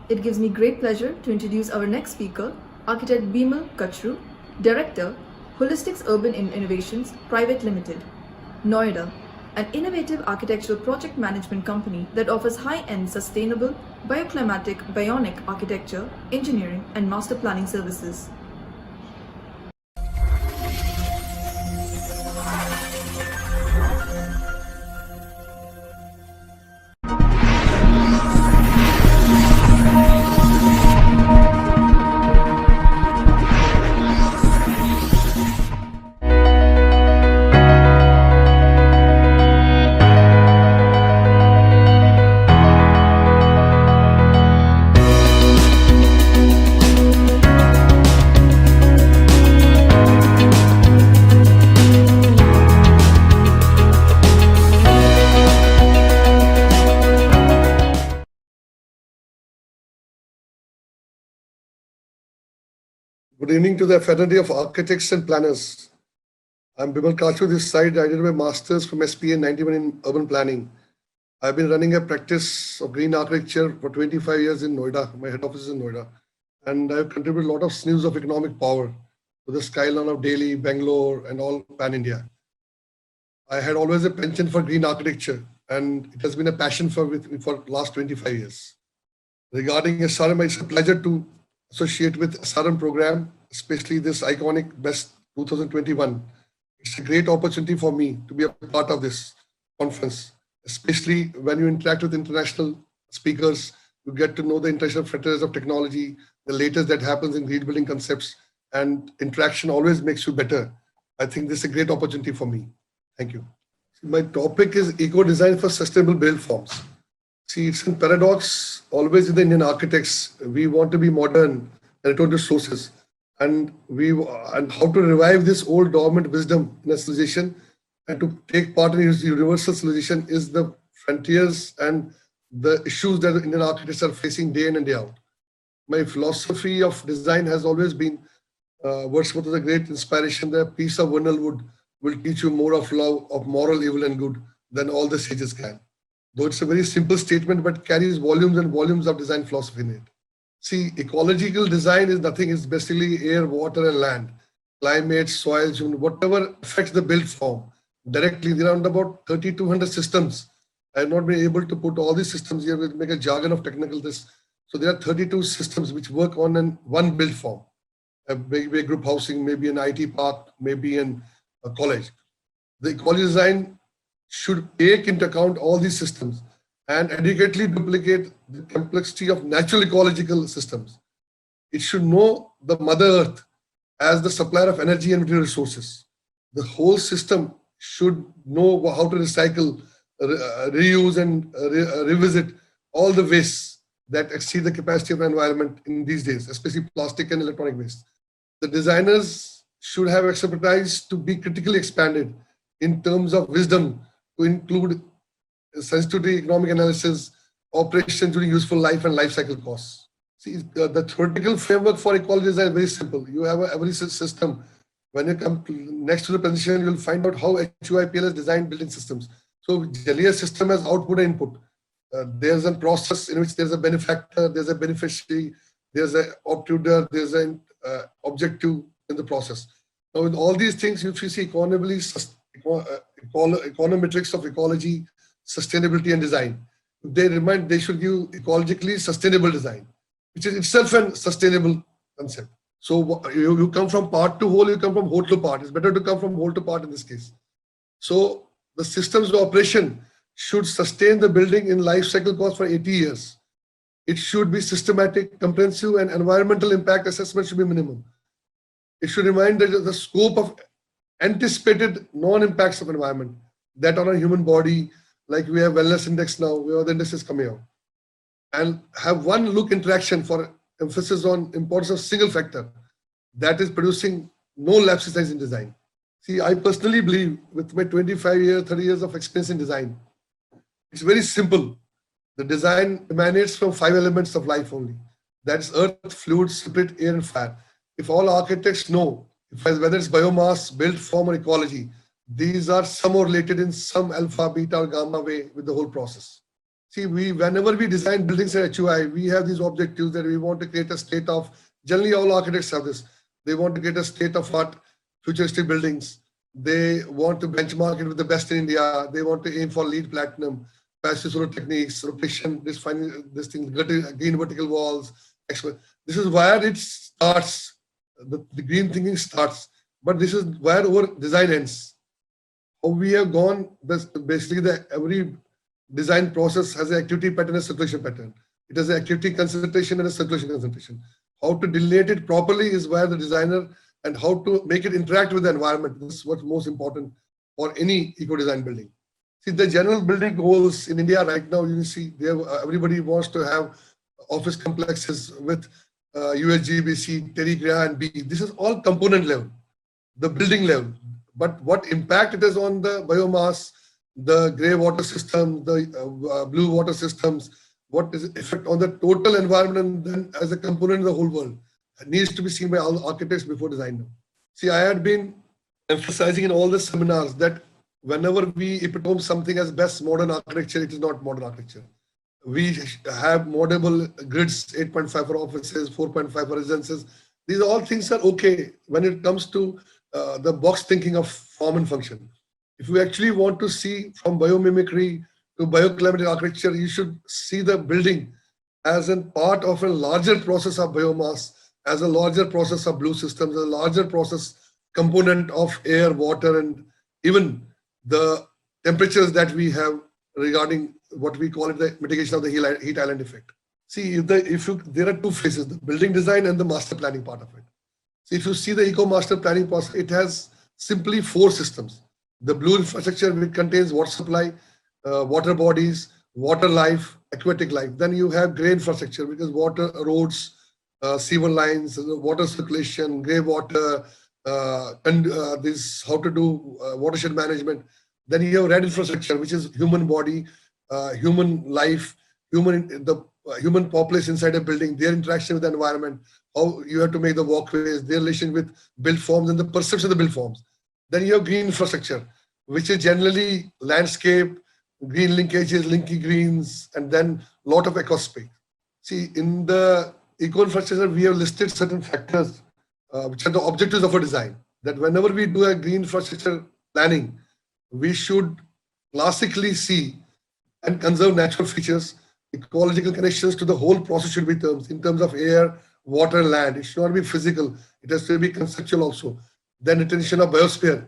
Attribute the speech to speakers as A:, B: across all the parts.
A: It gives me great pleasure to introduce our next speaker, Architect Bimal Kachroo, Director, Holistics Urban Innovations Private Limited, Noida, an innovative architectural project management company that offers high-end sustainable, bioclimatic, bionic architecture, engineering, and master planning services.
B: Good evening to the Fraternity of Architects and Planners. I'm Bimal Kachroo this side. I did my master's from SPA in 91 in urban planning. I've been running a practice of green architecture for 25 years in Noida. My head office is in Noida. And I've contributed a lot of SNUs of economic power to the skyline of Delhi, Bangalore, and all pan-India. I had always a penchant for green architecture, and it has been a passion for the last 25 years. Regarding SRM, it's a pleasure to associate with SRM program, especially this iconic BEST 2021. It's a great opportunity for me to be a part of this conference, especially when you interact with international speakers, you get to know the international frontiers of technology, the latest that happens in green building concepts, and interaction always makes you better. I think this is a great opportunity for me. Thank you. My topic is eco-design for sustainable build forms. See, it's a paradox always in the Indian architects. We want to be modern and return to sources, and how to revive this old dormant wisdom in a civilization and to take part in its universal civilization is the frontiers and the issues that Indian architects are facing day in and day out. My philosophy of design has always been Wordsworth is a great inspiration. The piece of vernal wood will teach you more of love, of moral evil and good than all the sages can. Though it's a very simple statement, but carries volumes and volumes of design philosophy in it. See, ecological design is nothing, it's basically air, water, and land, climate, soils, whatever affects the built form directly. There are about 3,200 systems. I have not been able to put all these systems here, we'll make a jargon of technical this. So there are 32 systems which work on one built form. Maybe a group housing, maybe an IT park, maybe in a college. The ecology design should take into account all these systems and adequately duplicate the complexity of natural ecological systems. It should know the Mother Earth as the supplier of energy and material resources. The whole system should know how to recycle, reuse, and revisit all the wastes that exceed the capacity of the environment in these days, especially plastic and electronic waste. The designers should have expertise to be critically expanded in terms of wisdom, to include sensitivity, economic analysis, operation during useful life and life cycle costs. See, the theoretical framework for ecology design is very simple. You have every system. When you come next to the presentation, you'll find out how HUIPL has designed building systems. So generally a system has output and input. There's a process in which there's a benefactor, there's a beneficiary, there's an obtruder, there's an objective in the process. Now with all these things, if you see econometrics of ecology, sustainability and design, they should give ecologically sustainable design, which is itself a sustainable concept. So you come from part to whole, you come from whole to part. It's better to come from whole to part in this case. So the systems of operation should sustain the building in life cycle cost for 80 years. It should be systematic, comprehensive, and environmental impact assessment should be minimum. It should remind that the scope of anticipated non-impacts of environment that on a human body, like we have wellness index now, we have the indices coming out, and have one look interaction for emphasis on importance of single factor that is producing no lapses in design. See, I personally believe with my 25 years, 30 years of experience in design, it's very simple. The design emanates from 5 elements of life only. That's earth, fluid, spirit, air, and fire. If all architects know, whether it's biomass, built form, or ecology, these are somehow related in some alpha, beta, or gamma way with the whole process. See, whenever we design buildings at HUI, we have these objectives that we want to create a state of, generally all architects have this. They want to create a state of art, futuristic buildings. They want to benchmark it with the best in India. They want to aim for LEED Platinum, passive solar techniques, rotation, this thing, green vertical walls. This is where it starts. The green thinking starts. But this is where our design ends. How we have gone, basically every design process has an activity pattern and a circulation pattern. It has an activity concentration and a circulation concentration. How to delineate it properly is where the designer, and how to make it interact with the environment. This is what's most important for any eco-design building. See, the general building goals in India right now, you see, everybody wants to have office complexes with USGBC, Terry, and B. This is all component level, the building level. But what impact it has on the biomass, the grey water system, the blue water systems, what is the effect on the total environment, and then as a component of the whole world, it needs to be seen by all architects before design them. See, I had been emphasizing in all the seminars that whenever we epitome something as best modern architecture, it is not modern architecture. We have modable grids, 8.5 for offices, 4.5 for residences. These all things are okay when it comes to the box thinking of form and function. If you actually want to see from biomimicry to bioclimatic architecture, you should see the building as a part of a larger process of biomass, as a larger process of blue systems, a larger process component of air, water, and even the temperatures that we have regarding what we call it the mitigation of the heat island effect. See, there are two phases, the building design and the master planning part of it. So if you see the eco master planning process, it has simply 4 systems. The blue infrastructure, which contains water supply, water bodies, water life, aquatic life. Then you have grey infrastructure, because water, roads, sewer lines, water circulation, grey water, and this how to do watershed management. Then you have red infrastructure, which is human body, human life, human populace inside a building, their interaction with the environment, how you have to make the walkways, their relation with built forms and the perception of the built forms. Then you have green infrastructure, which is generally landscape, green linkages, linky greens, and then a lot of ecospace. See, in the eco infrastructure, we have listed certain factors which are the objectives of a design. That whenever we do a green infrastructure planning, we should classically see and conserve natural features. Ecological connections to the whole process should be in terms of air, water, land. It should not be physical. It has to be conceptual also. Then retention of biosphere.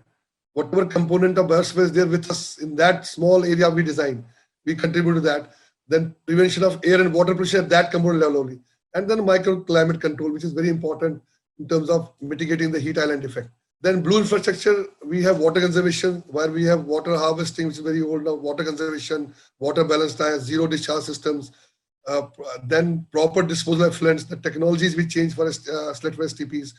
B: Whatever component of biosphere is there with us in that small area we design, we contribute to that. Then prevention of air and water pollution at that component level only. And then microclimate control, which is very important in terms of mitigating the heat island effect. Then blue infrastructure, we have water conservation, where we have water harvesting, which is very old now, water conservation, water balance diets, zero discharge systems, then proper disposal of effluents, the technologies we change for slit for STPs,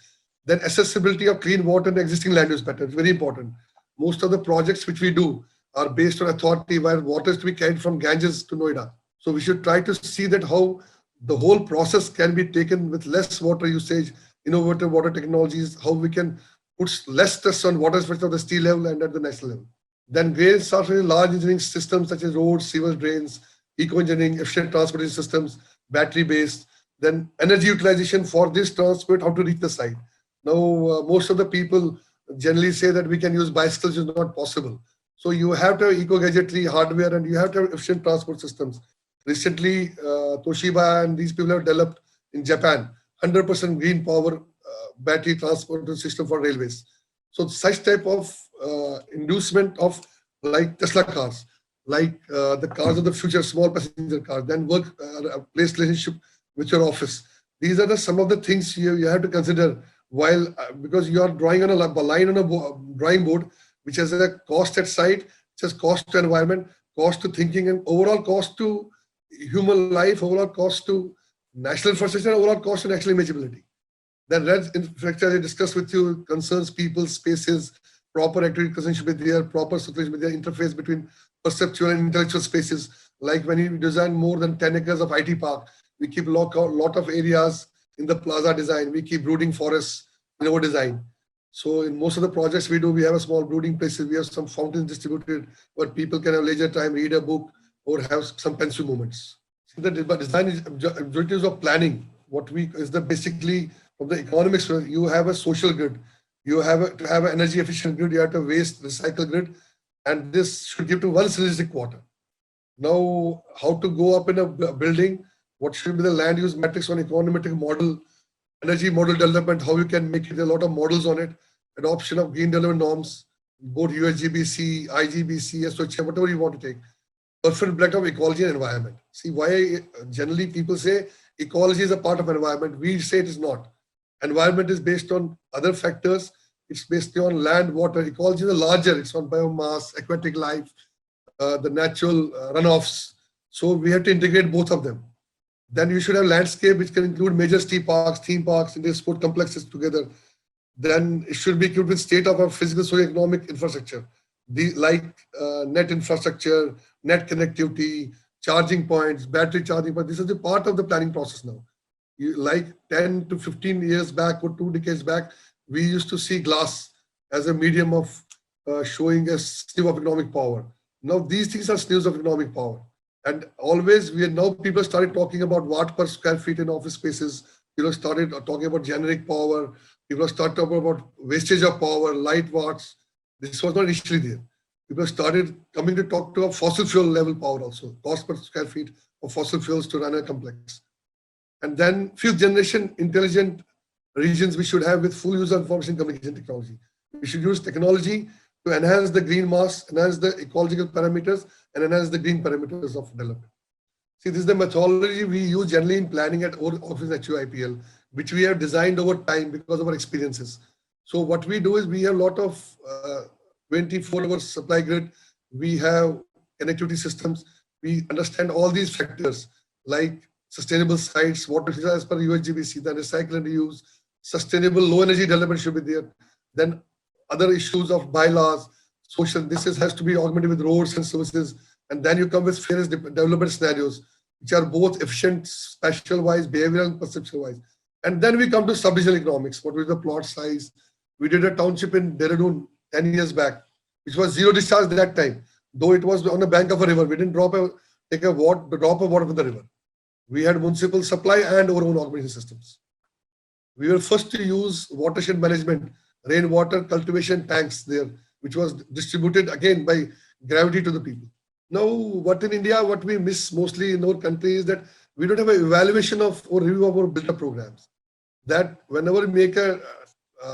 B: then accessibility of clean water and existing land use patterns, very important. Most of the projects which we do are based on authority where water is to be carried from Ganges to Noida. So we should try to see that how the whole process can be taken with less water usage, innovative water technologies, how we can put less stress on water, especially at the state level and at the national level. Then grains start with large engineering systems such as roads, sewers, drains, eco-engineering, efficient transportation systems, battery-based, then energy utilization for this transport, how to reach the site. Now, most of the people generally say that we can use bicycles, is not possible. So you have to have eco-gadgetry hardware and you have to have efficient transport systems. Recently, Toshiba and these people have developed in Japan 100% green power battery transport system for railways. So such type of inducement of like Tesla cars, like the cars of the future, small passenger cars, then work place relationship with your office. These are some of the things you have to consider while because you are drawing on a line on a drawing board, which has a cost at site, which has cost to environment, cost to thinking, and overall cost to human life, overall cost to national infrastructure, overall cost to national imageability. Then red infrastructure I discussed with you concerns people, spaces, proper activity concentration with their proper circulation with their interface between perceptual and intellectual spaces. Like when you design more than 10 acres of IT park, we keep a lot of areas in the plaza design. We keep brooding forests in our design. So in most of the projects we do, we have a small brooding places. We have some fountains distributed where people can have leisure time, read a book or have some pensive moments. See, the design is objectives of planning. What we is the basically from the economics, you have a social grid, you have to have an energy efficient grid, you have to waste recycle grid, and this should give to one synergistic quarter. Now, how to go up in a building? What should be the land use matrix on econometric model, energy model development? How you can make it a lot of models on it, adoption of green development norms, both USGBC, IGBC, SOCM, whatever you want to take. Perfect blend of ecology and environment. See why generally people say ecology is a part of environment. We say it is not. Environment is based on other factors. It's based on land, water. Ecology is larger. It's on biomass, aquatic life, the natural runoffs. So we have to integrate both of them. Then you should have landscape, which can include major ski parks, theme parks, and sport complexes together. Then it should be equipped with state of our physical, socio-economic infrastructure, like net infrastructure, net connectivity, charging points, battery charging points. This is the part of the planning process now. Like 10 to 15 years back or 2 decades back, we used to see glass as a medium of showing a sleeve of economic power. Now these things are sleeves of economic power. And always now people started talking about watt per square feet in office spaces. People started talking about generic power. People started talking about wastage of power, light watts. This was not initially there. People started coming to talk to a fossil fuel level power also, cost per square feet of fossil fuels to run a complex. And then fifth generation intelligent regions we should have with full use of information communication technology. We should use technology to enhance the green mass, enhance the ecological parameters, and enhance the green parameters of development. See, this is the methodology we use generally in planning at our office at HUIPL, which we have designed over time because of our experiences. So what we do is we have a lot of 24-hour supply grid. We have connectivity systems. We understand all these factors like sustainable sites, water as per USGBC, then recycle and reuse, sustainable low energy development should be there. Then other issues of bylaws, social, has to be augmented with roads and services. And then you come with fairness development scenarios, which are both efficient, spatial wise, behavioral and perceptual wise. And then we come to sub-regional economics. What was the plot size? We did a township in Dehradun 10 years back, which was zero discharge at that time. Though it was on the bank of a river, we didn't drop a drop of water from the river. We had municipal supply and our own augmentation systems. We were first to use watershed management, rainwater cultivation tanks there, which was distributed again by gravity to the people. Now, what in India, what we miss mostly in our country is that we don't have an evaluation of or review of our build-up programs. That whenever we make a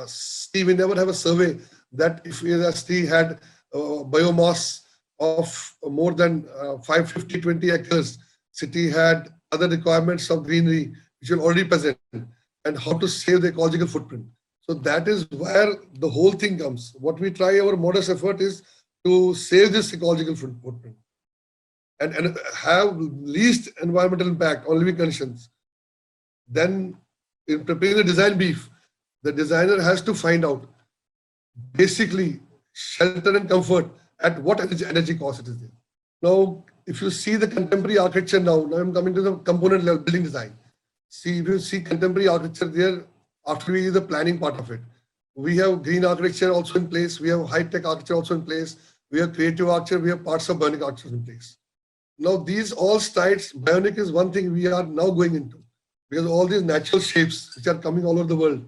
B: city, we never have a survey that if a city had biomass of more than 550, 20 acres, city had other requirements of greenery, which are already present, and how to save the ecological footprint. So that is where the whole thing comes. What we try, our modest effort is to save this ecological footprint and have least environmental impact on living conditions. Then in preparing the design brief, the designer has to find out basically shelter and comfort at what energy cost it is there. Now, if you see the contemporary architecture now I'm coming to the component level building design. See, if you see contemporary architecture there, after we do the planning part of it, we have green architecture also in place. We have high-tech architecture also in place. We have creative architecture. We have parts of bionic architecture in place. Now, these all styles, bionic is one thing we are now going into because all these natural shapes which are coming all over the world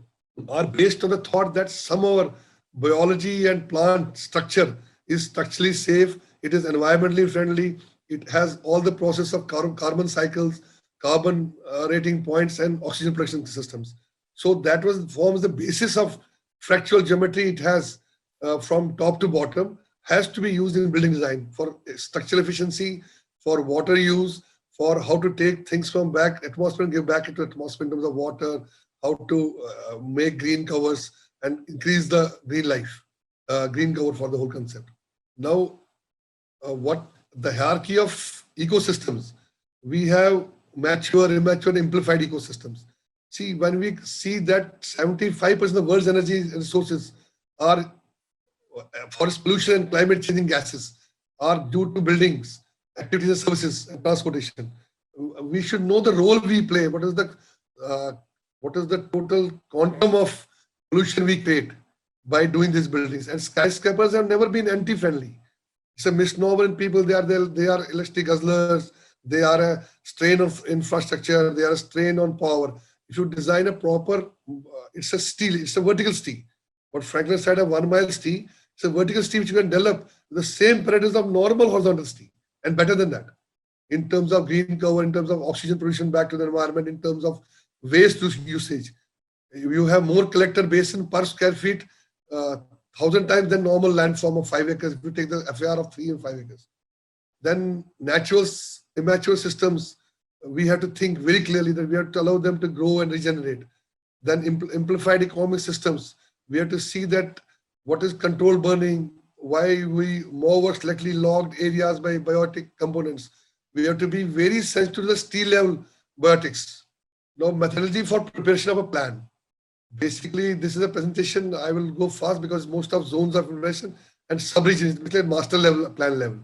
B: are based on the thought that some of our biology and plant structure is structurally safe. It is environmentally friendly. It has all the process of carbon cycles, carbon rating points, and oxygen production systems. So that forms the basis of fractal geometry. It has from top to bottom, has to be used in building design for structural efficiency, for water use, for how to take things from back atmosphere and give back into atmosphere in terms of water, how to make green covers and increase the green life, green cover for the whole concept. Now, what the hierarchy of ecosystems, we have mature, immature, and amplified ecosystems. See, when we see that 75% of the world's energy resources are forest pollution and climate changing gases are due to buildings, activities and services and transportation. We should know the role we play. What is the total quantum of pollution we create by doing these buildings? And skyscrapers have never been anti-friendly. It's a misnomer in people. They are electric guzzlers. They are a strain of infrastructure. They are a strain on power. If you design a proper, it's a steel. It's a vertical steel. What Franklin said, a 1 mile steel. It's a vertical steel which you can develop the same parameters of normal horizontal steel and better than that. In terms of green cover, in terms of oxygen pollution back to the environment, in terms of waste usage. You have more collector basin per square feet, 1,000 times than normal landform of 5 acres if you take the FAR of 3 and 5 acres. Then immature systems, we have to think very clearly that we have to allow them to grow and regenerate. Then amplified economic systems, we have to see that what is controlled burning, why we mow or selectly logged areas by biotic components. We have to be very sensitive to the steel level biotics. Now, methodology for preparation of a plan. Basically, this is a presentation. I will go fast because most of zones of information and sub-regions, it's basically master level, plan level.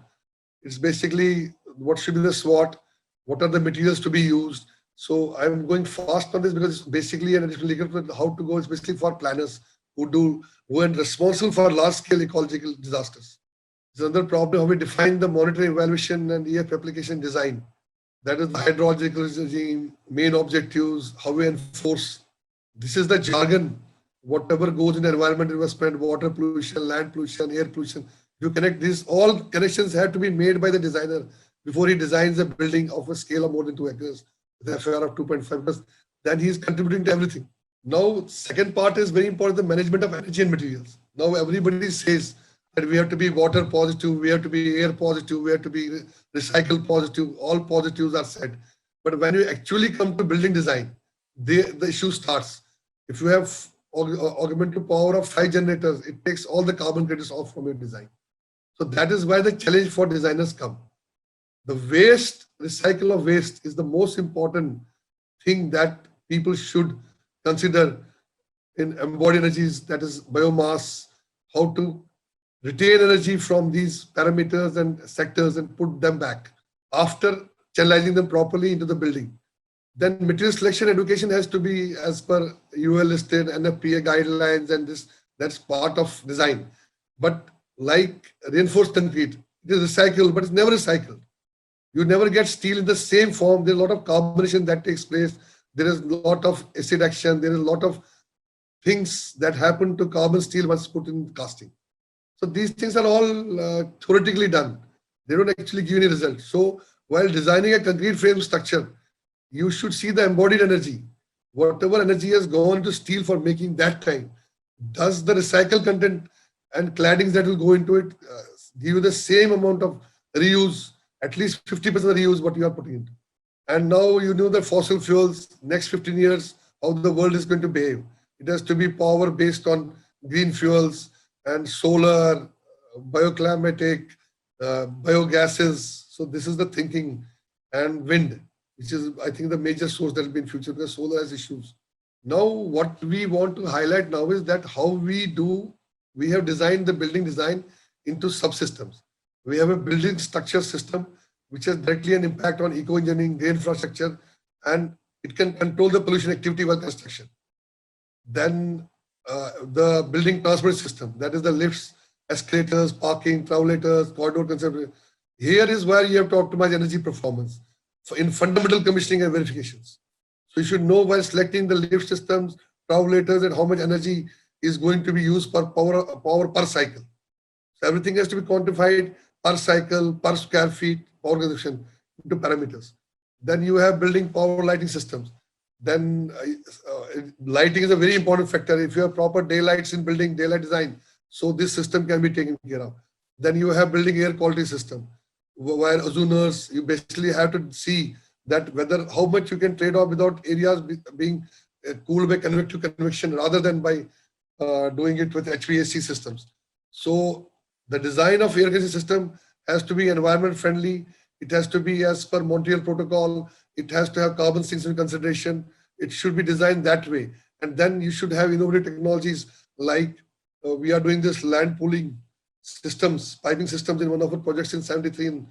B: It's basically what should be the SWOT, what are the materials to be used. So I'm going fast on this because it's basically an additional how to go. It's basically for planners who are responsible for large-scale ecological disasters. There's another problem, how we define the monitoring, evaluation, and EF application design. That is the hydrological regime, main objectives, how we enforce. This is the jargon. Whatever goes in environment investment, water pollution, land pollution, air pollution. You connect these, all connections have to be made by the designer before he designs a building of a scale of more than 2 acres, with a FAR of 2.5, because then he is contributing to everything. Now, second part is very important, the management of energy and materials. Now, everybody says that we have to be water positive, we have to be air positive, we have to be recycle positive, all positives are said. But when you actually come to building design, the issue starts. If you have augmented power of 5 generators, it takes all the carbon credits off from your design. So that is why the challenge for designers come. The waste, recycle of waste is the most important thing that people should consider in embodied energies, that is biomass, how to retain energy from these parameters and sectors and put them back after channelizing them properly into the building. Then material selection education has to be as per UL listed, NFPA guidelines, and that's part of design. But like reinforced concrete, it is recycled, but it's never recycled. You never get steel in the same form. There's a lot of carbonation that takes place. There is a lot of acid action. There is a lot of things that happen to carbon steel once put in casting. So these things are all theoretically done. They don't actually give any result. So while designing a concrete frame structure, you should see the embodied energy. Whatever energy has gone to steel for making that kind, does the recycled content and claddings that will go into it give you the same amount of reuse, at least 50% reuse what you are putting into. And now you know the fossil fuels, next 15 years, how the world is going to behave. It has to be power based on green fuels and solar, bioclimatic, biogases. So this is the thinking, and wind, which is, I think, the major source that will be in future because solar has issues. Now, what we want to highlight now is that how we have designed the building design into subsystems. We have a building structure system, which has directly an impact on eco-engineering, green infrastructure, and it can control the pollution activity while construction. Then the building transport system, that is the lifts, escalators, parking, travelators, corridor concept. Here is where you have to optimize energy performance in fundamental commissioning and verifications. So you should know while selecting the lift systems, travelators, and how much energy is going to be used per power per cycle. So everything has to be quantified per cycle, per square feet, power consumption into parameters. Then you have building power lighting systems. Then lighting is a very important factor. If you have proper daylights in building, daylight design, so this system can be taken care of. Then you have building air quality system, where ozoners, you basically have to see that how much you can trade off without areas being cooled by convective convection rather than by doing it with HVAC systems. So the design of air conditioning system has to be environment friendly. It has to be as per Montreal Protocol. It has to have carbon sinks in consideration. It should be designed that way. And then you should have innovative technologies like we are doing this land pooling systems, piping systems in one of our projects in 73 in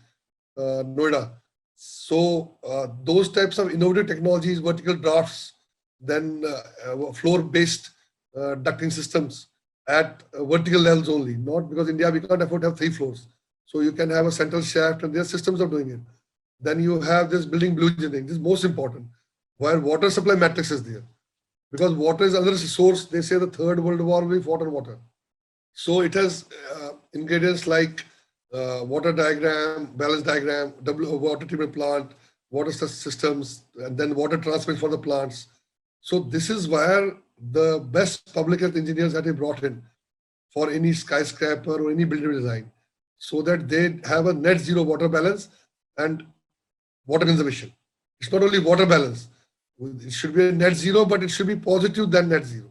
B: Noida. So those types of innovative technologies, vertical drafts, then floor-based ducting systems at vertical levels only, not because India, we can't afford to have 3 floors. So you can have a central shaft and there are systems of doing it. Then you have this building blue engineering. This is most important, where water supply matrix is there. Because water is another source. They say the third world war will be fought on water. So it has ingredients like water diagram, balance diagram, water treatment plant, water systems, and then water transmission for the plants. So this is where the best public health engineers that we brought in for any skyscraper or any building design, so that they have a net zero water balance and water conservation. It's not only water balance. It should be a net zero, but it should be positive than net zero.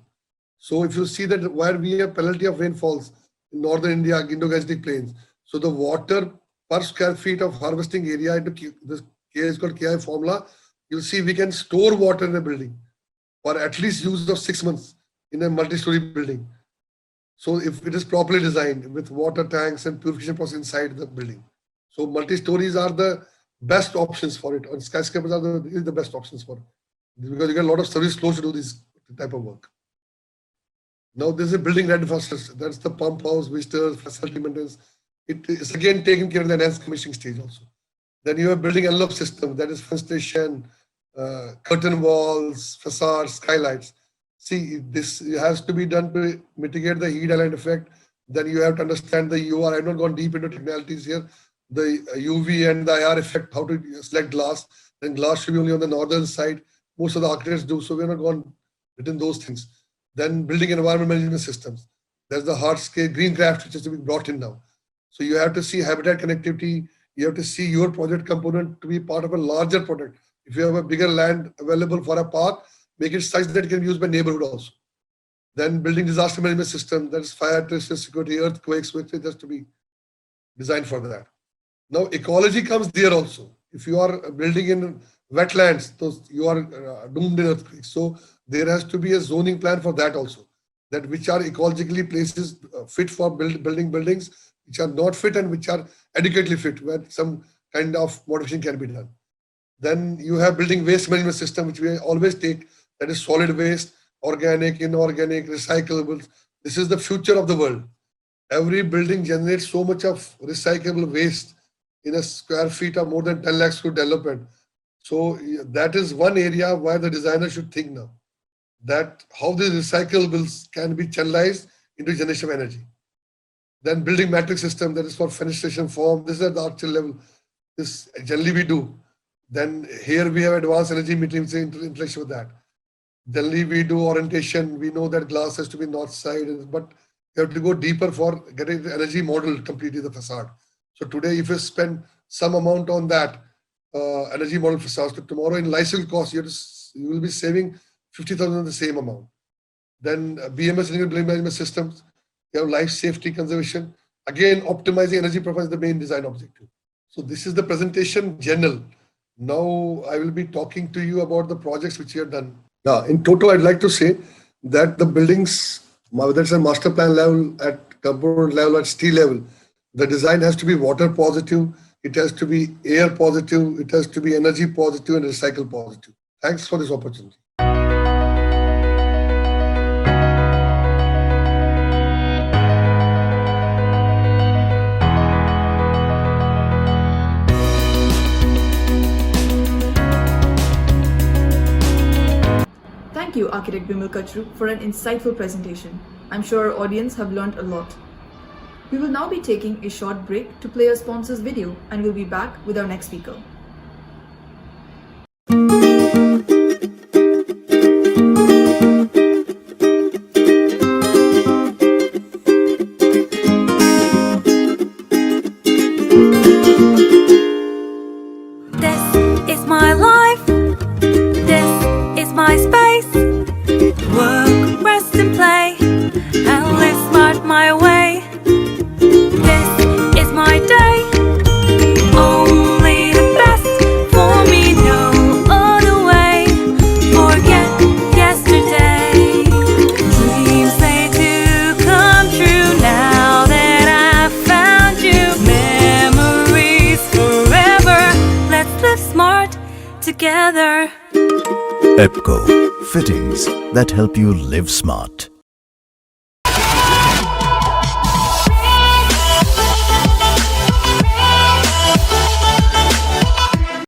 B: So if you see that where we have penalty of rainfalls in northern India, Indo-Gangetic plains, so the water per square feet of harvesting area into this K is called KI formula, you'll see we can store water in a building for at least use of 6 months in a multi-story building. So if it is properly designed with water tanks and purification process inside the building. So multi-stories are the best options for it, and skyscrapers are the best options for it, because you get a lot of service flows to do this type of work. Now this is a building ready infrastructure. That's the pump house, visitors, facility maintenance. It is again taken care of in the enhanced commissioning stage also. Then you have building envelope system, that is fenestration, curtain walls, facades, skylights. See, this has to be done to mitigate the heat island effect. Then you have to understand the UR. I've not gone deep into technicalities here. The UV and the IR effect, how to select glass. Then glass should be only on the northern side. Most of the architects do, so we're not gone within those things. Then building environment management systems. There's the hardscape green craft which is to be brought in now. So you have to see habitat connectivity. You have to see your project component to be part of a larger project. If you have a bigger land available for a park, make it such that it can be used by neighborhood also. Then building disaster management system, that is fire, terrestrial security, earthquakes, which has to be designed for that. Now ecology comes there also. If you are building in wetlands, those you are doomed in earthquakes. So there has to be a zoning plan for that also. That which are ecologically places fit for building buildings, which are not fit and which are adequately fit, where some kind of modification can be done. Then you have building waste management system, which we always take, that is solid waste, organic, inorganic, recyclables. This is the future of the world. Every building generates so much of recyclable waste in a square feet of more than 10 lakhs to development. So that is one area where the designer should think now, that how the recyclables can be channelized into generation of energy. Then building matrix system, that is for fenestration form. This is at the architecture level. This generally we do. Then here we have advanced energy metering, interaction with that. Generally we do orientation. We know that glass has to be north side, but you have to go deeper for getting the energy model completely the facade. So today, if you spend some amount on that energy model facade, so tomorrow in license cost, you will be saving 50,000 on the same amount. Then BMS building management systems, you have life safety conservation. Again, optimizing energy profile is the main design objective. So this is the presentation general. Now I will be talking to you about the projects which we have done. Now, in total, I'd like to say that the buildings, whether it's a master plan level, at component level, at steel level, the design has to be water positive, it has to be air positive, it has to be energy positive and recycle positive. Thanks for this opportunity.
A: Thank you, Architect Bimal Kachroo, for an insightful presentation. I'm sure our audience have learned a lot. We will now be taking a short break to play our sponsor's video, and we'll be back with our next speaker.
C: This is my life. This is my space. Work, rest and play, and live smart my way. This is my day. Only the best for me, no other way. Forget yesterday. Dreams they do come true now that I've found you. Memories forever. Let's live smart together.
D: EPCO, fittings that help you live smart.